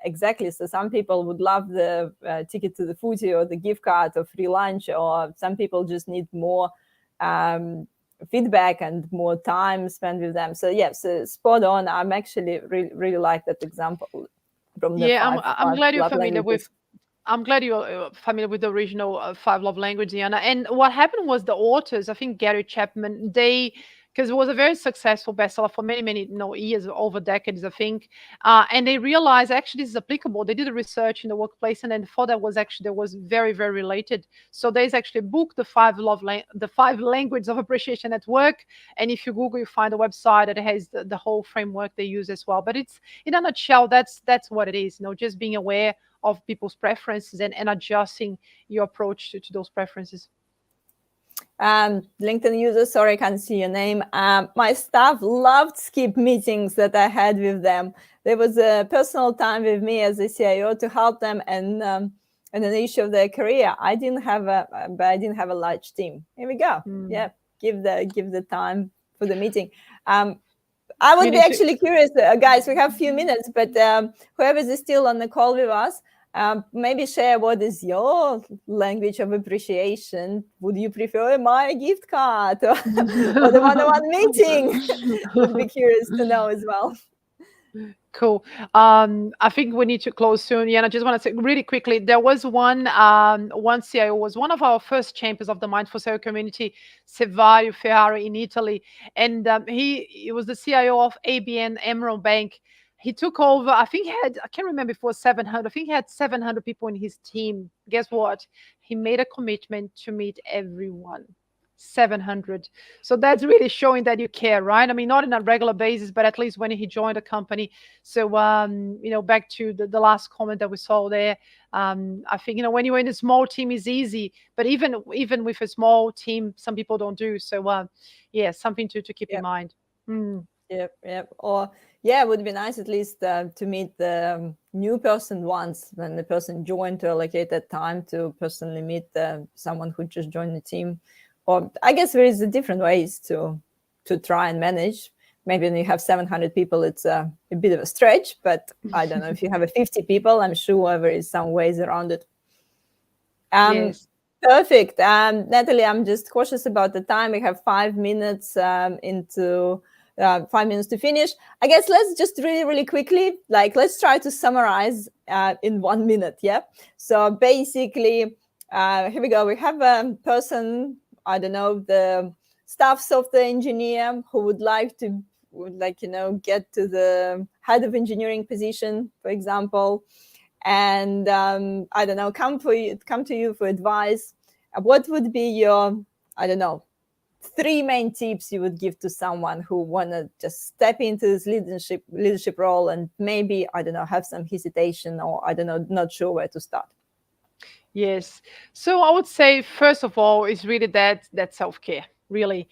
exactly. So some people would love the ticket to the footy or the gift card or free lunch, or some people just need more feedback and more time spent with them. So yes, spot on. I'm actually really like that example from the I'm glad you're familiar languages. I'm glad you're familiar with the original 5 love languages, Diana. And what happened was the authors, I think Gary Chapman, because it was a very successful bestseller for many years, over decades, I think, and they realized actually this is applicable. They did the research in the workplace, and then for that was actually, there was very, very related. So there's actually a book, the 5 languages of appreciation at work, and if you Google, you find a website that has the whole framework they use as well. But it's, in a nutshell, that's what it is. Just being aware of people's preferences and adjusting your approach to those preferences. LinkedIn user, sorry, I can't see your name. My staff loved skip meetings that I had with them. There was a personal time with me as a CIO to help them and an issue of their career. I didn't have a large team. Here we go. Yeah, give the time for the meeting. I would be actually curious, guys. We have a few minutes, but whoever is still on the call with us, maybe share what is your language of appreciation. Would you prefer my gift card or the one-on-one meeting? Would be curious to know as well. Cool. I think we need to close soon. Yeah, and I just want to say really quickly, there was one CIO, was one of our first champions of the Mindful CIO community, Sevario Ferrari in Italy. And he was the CIO of ABN AMRO Bank. He took over, I think he had, I can't remember if it was 700. I think he had 700 people in his team. Guess what? He made a commitment to meet everyone. 700. So that's really showing that you care, right? I mean, not on a regular basis, but at least when he joined the company. So, back to the last comment that we saw there, I think, when you're in a small team is easy, but even with a small team, some people don't do. So, something to keep in mind. Yep. Or, it would be nice at least to meet the new person once when the person joined, to allocate that time to personally meet someone who just joined the team. Or I guess there is different ways to try and manage. Maybe when you have 700 people, it's a bit of a stretch, but I don't know, if you have 50 people, I'm sure there is some ways around it. Yes. Perfect. Nathalie, I'm just cautious about the time. We have 5 minutes into 5 minutes to finish. I guess let's just really, really quickly, let's try to summarize in 1 minute. Yeah. So basically, here we go. We have a person, I don't know, the staff software engineer who would like, get to the head of engineering position, for example, and I don't know, come to you for advice. What would be your, I don't know, 3 main tips you would give to someone who want to just step into this leadership role and maybe, I don't know, have some hesitation, or I don't know, not sure where to start? Yes. So I would say, first of all, is really that self-care, really,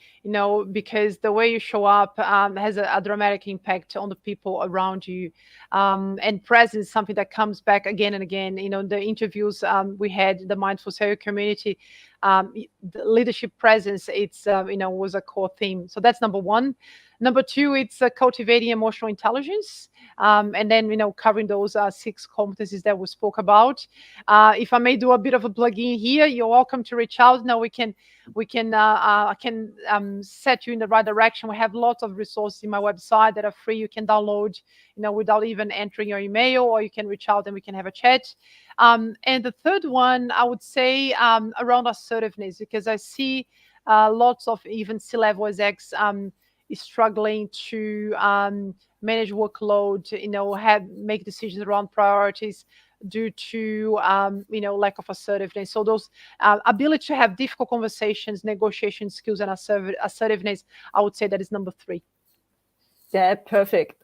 because the way you show up has a dramatic impact on the people around you. And presence is something that comes back again and again. The interviews we had, the Mindful CIO community, the leadership presence, it's, was a core theme. So that's number one. Number two, it's cultivating emotional intelligence. And then, covering those 6 competencies that we spoke about. If I may do a bit of a plug-in here, you're welcome to reach out. Now I can set you in the right direction. We have lots of resources in my website that are free. You can download, without even entering your email, or you can reach out and we can have a chat. And the third one, I would say, around assertiveness, because I see lots of even C-level execs is struggling to manage workload, make decisions around priorities due to lack of assertiveness. So those ability to have difficult conversations, negotiation skills, and assertiveness, I would say that is number 3. Yeah, perfect.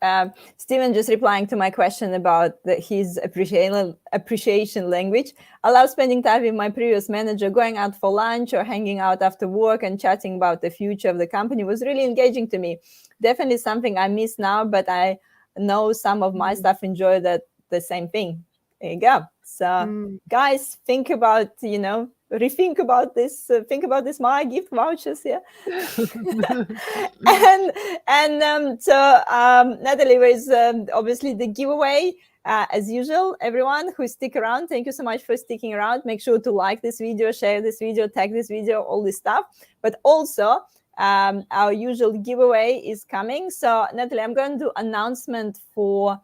Stephen just replying to my question about his appreciation language. I love spending time with my previous manager, going out for lunch or hanging out after work and chatting about the future of the company was really engaging to me. Definitely something I miss now, but I know some of my staff enjoy the same thing. There you go. So guys, think about, rethink about this. Think about this. My gift vouchers, yeah. So Nathalie, was obviously the giveaway. As usual, everyone who stick around, thank you so much for sticking around. Make sure to like this video, share this video, tag this video, all this stuff. But also, our usual giveaway is coming. So Nathalie, I'm going to do announcement for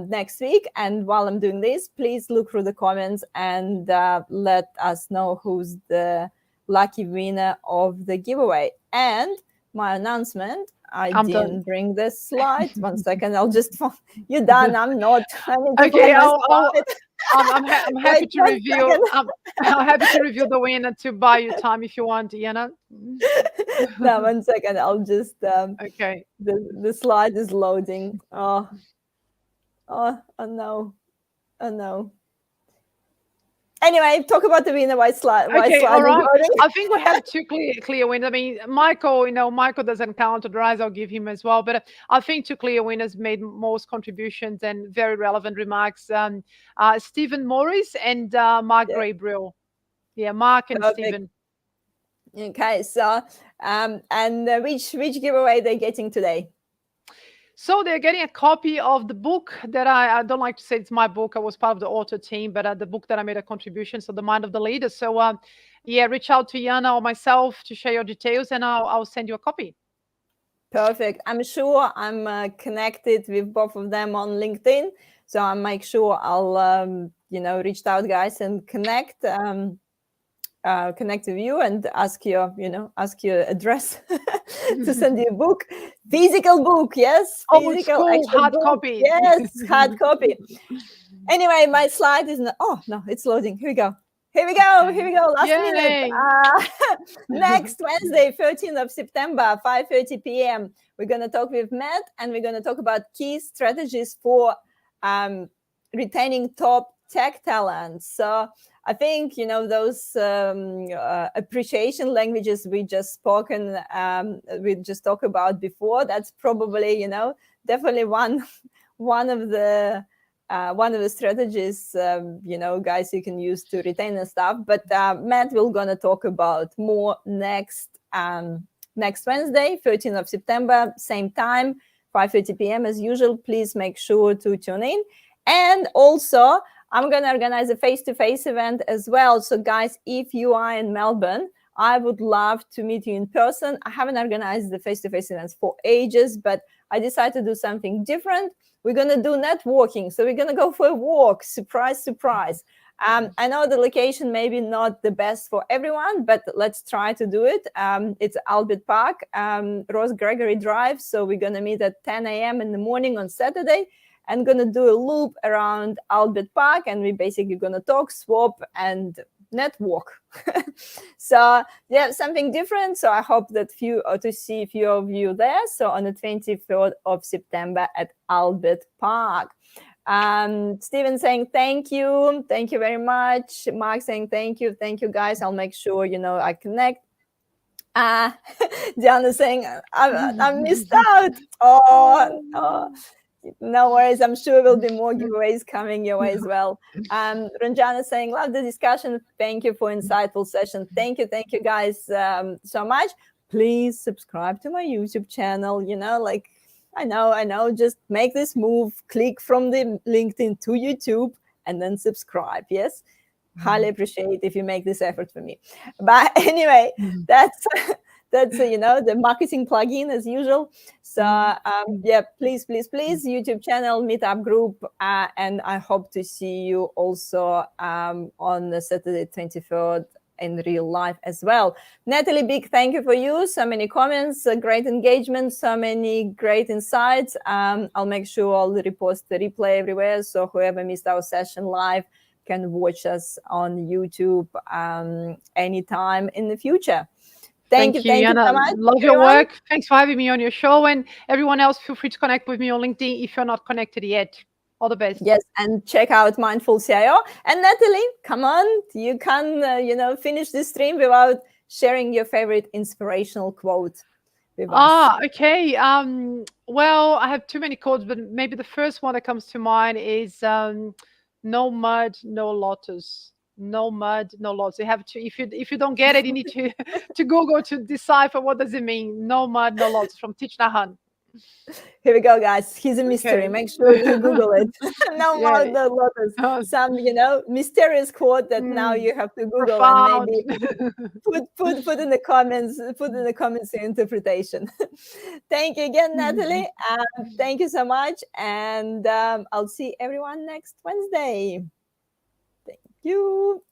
next week. And while I'm doing this, please look through the comments and let us know who's the lucky winner of the giveaway. And my announcement, I didn't bring the slide. 1 second, I'll just, you're done. I'm not. Okay, I'm happy to reveal. I'm happy to reveal the winner to buy you time if you want, Iana. No, 1 second. I'll just. Okay. The slide is loading. Oh no. Anyway, talk about the winner. Why slide? Okay, all right. I think we have 2 clear winners. I mean, Michael doesn't count, otherwise I'll give him as well. But I think 2 clear winners made most contributions and very relevant remarks. Stephen Morris and Mark Gabriel. Yeah, Mark and Stephen. Okay, so and which giveaway they're getting today? So they're getting a copy of the book that I don't like to say it's my book. I was part of the author team, but the book that I made a contribution, so The Mind of the Leader. So reach out to Iana or myself to share your details, and I'll send you a copy. Perfect. I'm sure I'm connected with both of them on LinkedIn, so I'll make sure I'll reach out, guys, and connect with you and ask your address to send you a book, physical book. Yes, physical, hard book. Copy. Yes, hard copy. Anyway, my slide is it's loading. Here we go. Last minute. Next Wednesday, 13th of September, 5:30 p.m. We're going to talk with Matt, and we're going to talk about key strategies for retaining top tech talent. So I think, those appreciation languages we just talked about before, that's probably, definitely one of the strategies, guys, you can use to retain and stuff. But Matt, we're going to talk about more next Wednesday, 13th of September, same time, 5:30 p.m. as usual. Please make sure to tune in. And also, I'm going to organize a face-to-face event as well. So guys, if you are in Melbourne, I would love to meet you in person. I haven't organized the face-to-face events for ages, but I decided to do something different. We're going to do networking. So we're going to go for a walk. Surprise, surprise. I know the location may be not the best for everyone, but let's try to do it. It's Albert Park, Rose Gregory Drive. So we're going to meet at 10 a.m. in the morning on Saturday and going to do a loop around Albert Park. And we're basically going to talk, swap, and network. So yeah, something different. So I hope that to see a few of you there. So on the 23rd of September at Albert Park. Stephen saying thank you very much. Mark saying thank you guys. I'll make sure I connect. Diana saying I missed out. Oh, no worries. I'm sure there'll be more giveaways coming your way as well. Ranjana saying love the discussion. Thank you for insightful session. Thank you guys so much. Please subscribe to my YouTube channel. I know. Just make this move. Click from the LinkedIn to YouTube and then subscribe. Yes. Highly appreciate if you make this effort for me. But anyway, that's the marketing plugin as usual. So yeah, please, YouTube channel, meetup group, and I hope to see you also on the Saturday 23rd in real life as well. Nathalie, big thank you for you. So many comments, great engagement, so many great insights. I'll make sure I'll repost the replay everywhere. So whoever missed our session live can watch us on YouTube anytime in the future. Thank you Jana. so much. Love your work. Thanks for having me on your show. And everyone else, feel free to connect with me on LinkedIn if you're not connected yet. All the best. Yes, and check out Mindful CIO. And Nathalie, come on, you can finish this stream without sharing your favorite inspirational quote with us. Okay. Well, I have too many quotes, but maybe the first one that comes to mind is no mud, no lotus. No mud, no lotus. You have to, if you don't get it, you need to Google to decipher what does it mean. No mud, no lotus from Thich Nhat Hanh. Here we go, guys. Here's a mystery. Make sure to Google it. No more the lotus. Some, mysterious quote that now you have to Google. Profound. And maybe put in the comments. Put in the comments your interpretation. Thank you again, Nathalie. Thank you so much, and I'll see everyone next Wednesday. Thank you.